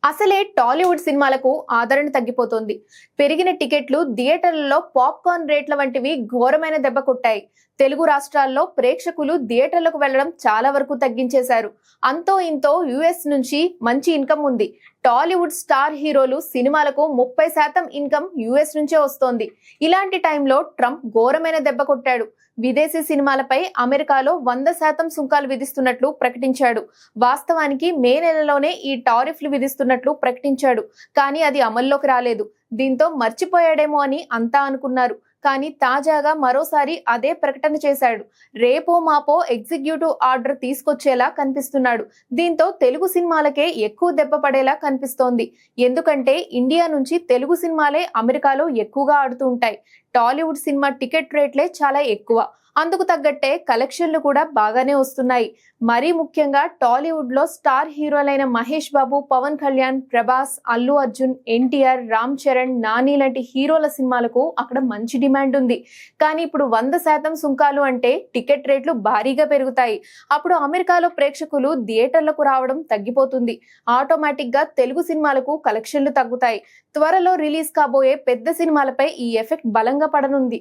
అసలే టాలీవుడ్ సినిమాలకు ఆదరణ తగ్గిపోతోంది. పెరిగిన టికెట్లు, థియేటర్లలో పాప్కార్న్ రేట్ల వంటివి ఘోరమైన దెబ్బ కొట్టాయి. తెలుగు రాష్ట్రాల్లో ప్రేక్షకులు థియేటర్లకు వెళ్లడం చాలా వరకు తగ్గించేశారు. అంతో ఇంతో యుఎస్ నుంచి మంచి ఇన్కమ్ ఉంది. టాలీవుడ్ స్టార్ హీరోలు సినిమాలకు 30% ఇన్కమ్ యుఎస్ నుంచే వస్తోంది. ఇలాంటి టైంలో ట్రంప్ ఘోరమైన దెబ్బ కొట్టాడు. విదేశీ సినిమాలపై అమెరికాలో 100% సుంకాలు విధిస్తున్నట్లు ప్రకటించాడు. వాస్తవానికి మే నెలలోనే ఈ టారిఫ్లు విధిస్తున్నట్లు ప్రకటించాడు. కానీ అది అమల్లోకి రాలేదు. దీంతో మర్చిపోయాడేమో అని అంతా అనుకున్నారు. కానీ తాజాగా మరోసారి అదే ప్రకటన చేశాడు. రేపో మాపో ఎగ్జిక్యూటివ్ ఆర్డర్ తీసుకొచ్చేలా కనిపిస్తున్నాడు. దీంతో తెలుగు సినిమాలకే ఎక్కువ దెబ్బ పడేలా కనిపిస్తోంది. ఎందుకంటే ఇండియా నుంచి తెలుగు సినిమాలే అమెరికాలో ఎక్కువగా ఆడుతూ ఉంటాయి. టాలీవుడ్ సినిమా టికెట్ రేట్లే చాలా ఎక్కువ. అందుకు తగ్గట్టే కలెక్షన్లు కూడా బాగానే వస్తున్నాయి. మరీ ముఖ్యంగా టాలీవుడ్ లో స్టార్ హీరోలైన మహేష్ బాబు, పవన్ కళ్యాణ్, ప్రభాస్, అల్లు అర్జున్, ఎన్టీఆర్, రామ్ చరణ్, నాని లాంటి హీరోల సినిమాలకు అక్కడ మంచి డిమాండ్ ఉంది. కానీ ఇప్పుడు 100% సుంకాలు అంటే టికెట్ రేట్లు భారీగా పెరుగుతాయి. అప్పుడు అమెరికాలో ప్రేక్షకులు థియేటర్లకు రావడం తగ్గిపోతుంది. ఆటోమేటిక్ గా తెలుగు సినిమాలకు కలెక్షన్లు తగ్గుతాయి. త్వరలో రిలీజ్ కాబోయే పెద్ద సినిమాలపై ఈ ఎఫెక్ట్ బలంగా పడనుంది.